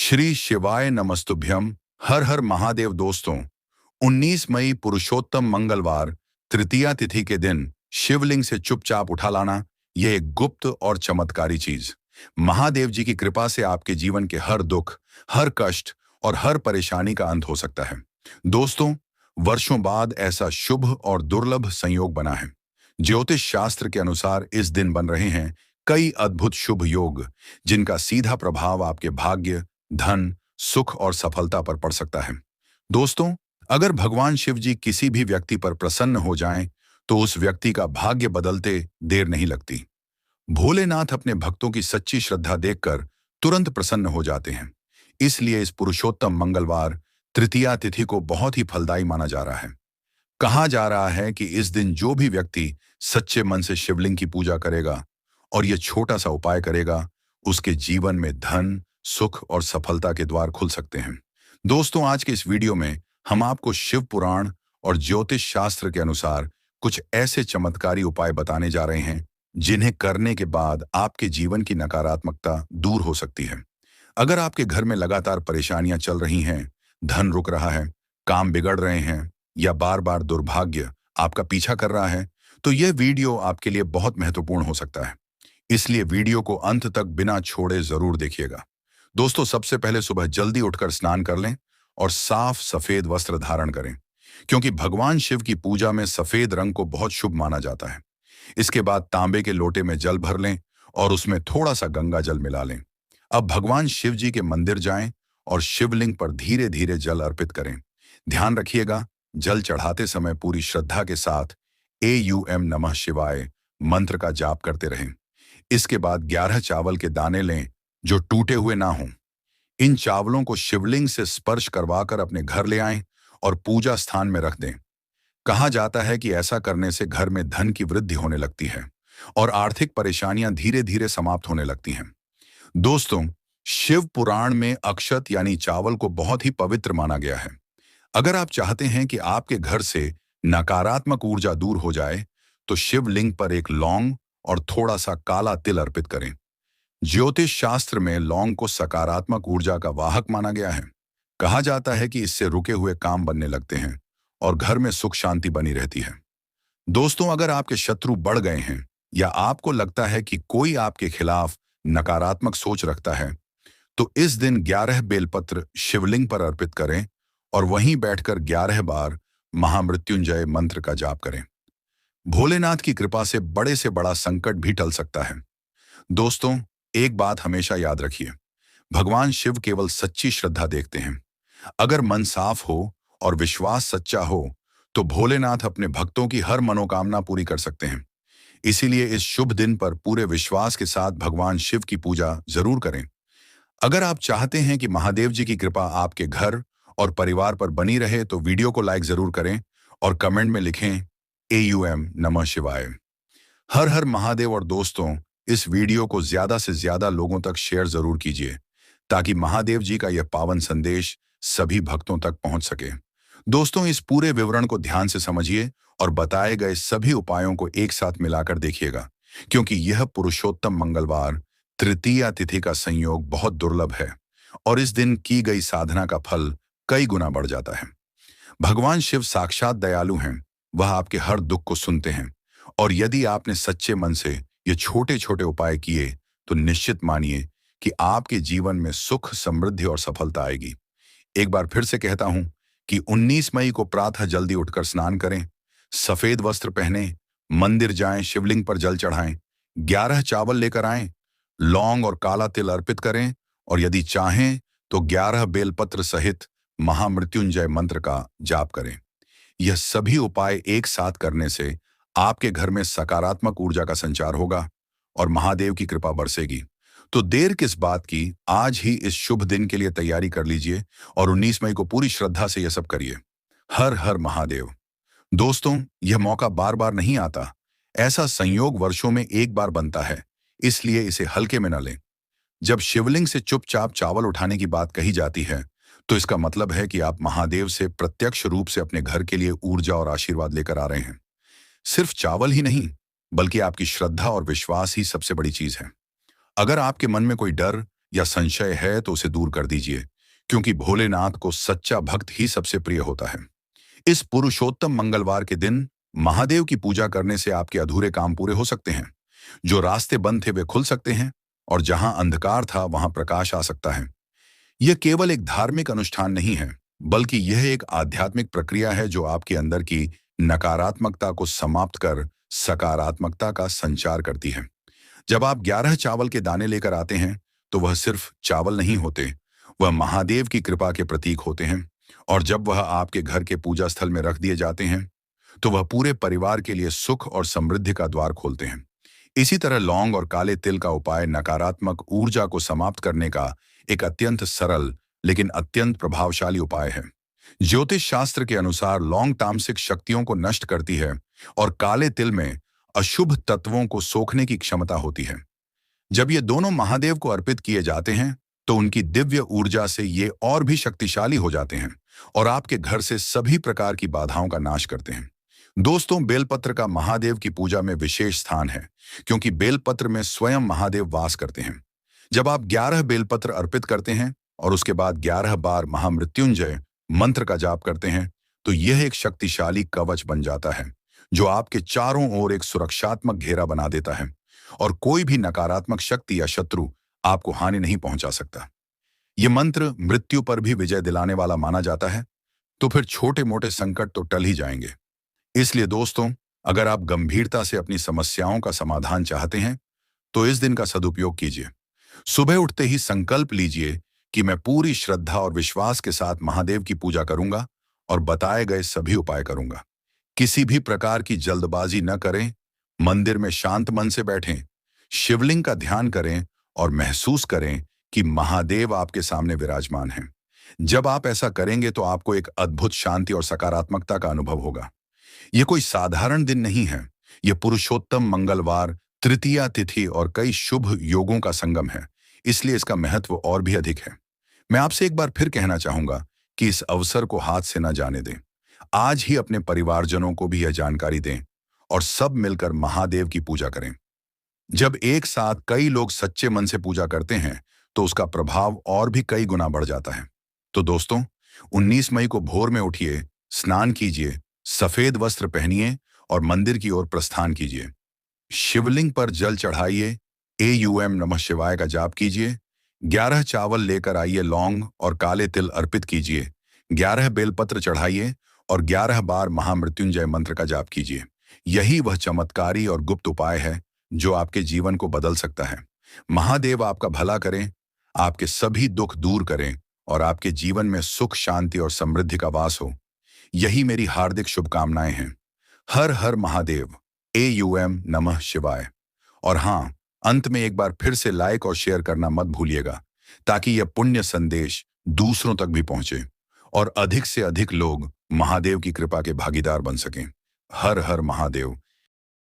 श्री शिवाय नमस्तुभ्यम। हर हर महादेव। दोस्तों, 19 मई पुरुषोत्तम मंगलवार तृतीया तिथि के दिन शिवलिंग से चुपचाप उठा लाना, यह एक गुप्त और चमत्कारी चीज महादेव जी की कृपा से आपके जीवन के हर दुख, हर कष्ट और हर परेशानी का अंत हो सकता है। दोस्तों, वर्षों बाद ऐसा शुभ और दुर्लभ संयोग बना है। ज्योतिष शास्त्र के अनुसार इस दिन बन रहे हैं कई अद्भुत शुभ योग, जिनका सीधा प्रभाव आपके भाग्य, धन, सुख और सफलता पर पड़ सकता है। दोस्तों, अगर भगवान शिव जी किसी भी व्यक्ति पर प्रसन्न हो जाएं, तो उस व्यक्ति का भाग्य बदलते देर नहीं लगती। भोलेनाथ अपने भक्तों की सच्ची श्रद्धा देखकर तुरंत प्रसन्न हो जाते हैं। इसलिए इस पुरुषोत्तम मंगलवार तृतीया तिथि को बहुत ही फलदायी माना जा रहा है। कहा जा रहा है कि इस दिन जो भी व्यक्ति सच्चे मन से शिवलिंग की पूजा करेगा और यह छोटा सा उपाय करेगा, उसके जीवन में धन, सुख और सफलता के द्वार खुल सकते हैं। दोस्तों, आज के इस वीडियो में हम आपको शिव पुराण और ज्योतिष शास्त्र के अनुसार कुछ ऐसे चमत्कारी उपाय बताने जा रहे हैं, जिन्हें करने के बाद आपके जीवन की नकारात्मकता दूर हो सकती है। अगर आपके घर में लगातार परेशानियां चल रही हैं, धन रुक रहा है, काम बिगड़ रहे हैं या बार बार दुर्भाग्य आपका पीछा कर रहा है, तो यह वीडियो आपके लिए बहुत महत्वपूर्ण हो सकता है। इसलिए वीडियो को अंत तक बिना छोड़े जरूर देखिएगा। दोस्तों, सबसे पहले सुबह जल्दी उठकर स्नान कर लें और साफ सफेद वस्त्र धारण करें, क्योंकि भगवान शिव की पूजा में सफेद रंग को बहुत शुभ माना जाता है। इसके बाद तांबे के लोटे में जल भर लें और उसमें थोड़ा सा गंगा जल मिला लें। अब भगवान शिव जी के मंदिर जाएं और शिवलिंग पर धीरे धीरे जल अर्पित करें। ध्यान रखिएगा, जल चढ़ाते समय पूरी श्रद्धा के साथ AUM नमः शिवाय मंत्र का जाप करते रहें। इसके बाद 11 चावल के दाने लें जो टूटे हुए ना हों। इन चावलों को शिवलिंग से स्पर्श करवाकर अपने घर ले आएं और पूजा स्थान में रख दें। कहा जाता है कि ऐसा करने से घर में धन की वृद्धि होने लगती है और आर्थिक परेशानियां धीरे धीरे समाप्त होने लगती हैं। दोस्तों, शिव पुराण में अक्षत यानी चावल को बहुत ही पवित्र माना गया है। अगर आप चाहते हैं कि आपके घर से नकारात्मक ऊर्जा दूर हो जाए, तो शिवलिंग पर एक लौंग और थोड़ा सा काला तिल अर्पित करें। ज्योतिष शास्त्र में लौंग को सकारात्मक ऊर्जा का वाहक माना गया है। कहा जाता है कि इससे रुके हुए काम बनने लगते हैं और घर में सुख शांति बनी रहती है। दोस्तों, अगर आपके शत्रु बढ़ गए हैं या आपको लगता है कि कोई आपके खिलाफ नकारात्मक सोच रखता है, तो इस दिन 11 बेलपत्र शिवलिंग पर अर्पित करें और वहीं बैठकर 11 बार महामृत्युंजय मंत्र का जाप करें। भोलेनाथ की कृपा से बड़ा संकट भी टल सकता है। दोस्तों, एक बात हमेशा याद रखिए, भगवान शिव केवल सच्ची श्रद्धा देखते हैं। अगर मन साफ हो और विश्वास सच्चा हो, तो भोलेनाथ अपने भक्तों की हर मनोकामना पूरी कर सकते हैं। इसीलिए इस शुभ दिन पर पूरे विश्वास के साथ भगवान शिव की पूजा जरूर करें। अगर आप चाहते हैं कि महादेव जी की कृपा आपके घर और परिवार पर बनी रहे, तो वीडियो को लाइक जरूर करें और कमेंट में लिखें AUM नमः शिवाय। हर हर महादेव। और दोस्तों, इस वीडियो को ज्यादा से ज्यादा लोगों तक शेयर जरूर कीजिए, ताकि महादेव जी का यह पावन संदेश सभी भक्तों तक पहुंच सके। दोस्तों, इस पूरे विवरण को ध्यान से समझिए और बताए गए सभी उपायों को एक साथ मिलाकर देखिएगा, क्योंकि यह पुरुषोत्तम मंगलवार तृतीया तिथि का संयोग बहुत दुर्लभ है और इस दिन की गई साधना का फल कई गुना बढ़ जाता है। भगवान शिव साक्षात दयालु हैं, वह आपके हर दुख को सुनते हैं और यदि आपने सच्चे मन से ये छोटे छोटे उपाय किए, तो निश्चित मानिए कि आपके जीवन में सुख, समृद्धि और सफलता आएगी। एक बार फिर से कहता हूं कि 19 मई को प्रातः जल्दी उठकर स्नान करें, सफेद वस्त्र पहने, मंदिर जाएं, शिवलिंग पर जल चढ़ाएं, 11 चावल लेकर आएं, लौंग और काला तिल अर्पित करें और यदि चाहें तो 11 बेलपत्र सहित महामृत्युंजय मंत्र का जाप करें। यह सभी उपाय एक साथ करने से आपके घर में सकारात्मक ऊर्जा का संचार होगा और महादेव की कृपा बरसेगी। तो देर किस बात की, आज ही इस शुभ दिन के लिए तैयारी कर लीजिए और 19 मई को पूरी श्रद्धा से यह सब करिए। हर हर महादेव। दोस्तों, यह मौका बार बार नहीं आता। ऐसा संयोग वर्षों में एक बार बनता है, इसलिए इसे हल्के में न लें। जब शिवलिंग से चुपचाप चावल उठाने की बात कही जाती है, तो इसका मतलब है कि आप महादेव से प्रत्यक्ष रूप से अपने घर के लिए ऊर्जा और आशीर्वाद लेकर आ रहे हैं। सिर्फ चावल ही नहीं, बल्कि आपकी श्रद्धा और विश्वास ही सबसे बड़ी चीज है। अगर आपके मन में कोई डर या संशय है तो उसे दूर कर दीजिए, क्योंकि भोलेनाथ को सच्चा भक्त ही सबसे प्रिय होता है। इस पुरुषोत्तम मंगलवार के दिन महादेव की पूजा करने से आपके अधूरे काम पूरे हो सकते हैं। जो रास्ते बंद थे वे खुल सकते हैं, और जहां अंधकार था वहां प्रकाश आ सकता है। यह केवल एक धार्मिक अनुष्ठान नहीं है, बल्कि यह एक आध्यात्मिक प्रक्रिया है जो आपके अंदर की नकारात्मकता को समाप्त कर सकारात्मकता का संचार करती है। जब आप 11 चावल के दाने लेकर आते हैं, तो वह सिर्फ चावल नहीं होते, वह महादेव की कृपा के प्रतीक होते हैं। और जब वह आपके घर के पूजा स्थल में रख दिए जाते हैं, तो वह पूरे परिवार के लिए सुख और समृद्धि का द्वार खोलते हैं। इसी तरह लौंग और काले तिल का उपाय नकारात्मक ऊर्जा को समाप्त करने का एक अत्यंत सरल लेकिन अत्यंत प्रभावशाली उपाय है। ज्योतिष शास्त्र के अनुसार लौंग तामसिक शक्तियों को नष्ट करती है, और काले तिल में अशुभ तत्वों को सोखने की क्षमता होती है। जब ये दोनों महादेव को अर्पित किए जाते हैं, तो उनकी दिव्य ऊर्जा से ये और भी शक्तिशाली हो जाते हैं और आपके घर से सभी प्रकार की बाधाओं का नाश करते हैं। दोस्तों, बेलपत्र का महादेव की पूजा में विशेष स्थान है, क्योंकि बेलपत्र में स्वयं महादेव वास करते हैं। जब आप 11 बेलपत्र अर्पित करते हैं और उसके बाद 11 बार महामृत्युंजय मंत्र का जाप करते हैं, तो यह एक शक्तिशाली कवच बन जाता है, जो आपके चारों ओर एक सुरक्षात्मक घेरा बना देता है, और कोई भी नकारात्मक शक्ति या शत्रु आपको हानि नहीं पहुंचा सकता। यह मंत्र मृत्यु पर भी विजय दिलाने वाला माना जाता है, तो फिर छोटे मोटे संकट तो टल ही जाएंगे। इसलिए दोस्तों, अगर आप गंभीरता से अपनी समस्याओं का समाधान चाहते हैं, तो इस दिन का सदुपयोग कीजिए। सुबह उठते ही संकल्प लीजिए कि मैं पूरी श्रद्धा और विश्वास के साथ महादेव की पूजा करूंगा और बताए गए सभी उपाय करूंगा। किसी भी प्रकार की जल्दबाजी न करें, मंदिर में शांत मन से बैठें, शिवलिंग का ध्यान करें और महसूस करें कि महादेव आपके सामने विराजमान हैं। जब आप ऐसा करेंगे तो आपको एक अद्भुत शांति और सकारात्मकता का अनुभव होगा। यह कोई साधारण दिन नहीं है, यह पुरुषोत्तम मंगलवार, तृतीया तिथि और कई शुभ योगों का संगम है, इसलिए इसका महत्व और भी अधिक है। मैं आपसे एक बार फिर कहना चाहूंगा कि इस अवसर को हाथ से न जाने दें। आज ही अपने परिवारजनों को भी यह जानकारी दें और सब मिलकर महादेव की पूजा करें। जब एक साथ कई लोग सच्चे मन से पूजा करते हैं, तो उसका प्रभाव और भी कई गुना बढ़ जाता है। तो दोस्तों, 19 मई को भोर में उठिए, स्नान कीजिए, सफेद वस्त्र पहनिए और मंदिर की ओर प्रस्थान कीजिए। शिवलिंग पर जल चढ़ाइए, एयूएम नमः शिवाय का जाप कीजिए, 11 चावल लेकर आइए, लौंग और काले तिल अर्पित कीजिए, 11 बेलपत्र चढ़ाइए और 11 बार महामृत्युंजय मंत्र का जाप कीजिए। यही वह चमत्कारी और गुप्त उपाय है जो आपके जीवन को बदल सकता है। महादेव आपका भला करें, आपके सभी दुख दूर करें और आपके जीवन में सुख, शांति और समृद्धि का वास हो। यही मेरी हार्दिक शुभकामनाएं हैं। हर हर महादेव, एयूएम नमः शिवाय। और हाँ, अंत में एक बार फिर से लाइक और शेयर करना मत भूलिएगा, ताकि यह पुण्य संदेश दूसरों तक भी पहुंचे और अधिक से अधिक लोग महादेव की कृपा के भागीदार बन सकें। हर हर महादेव।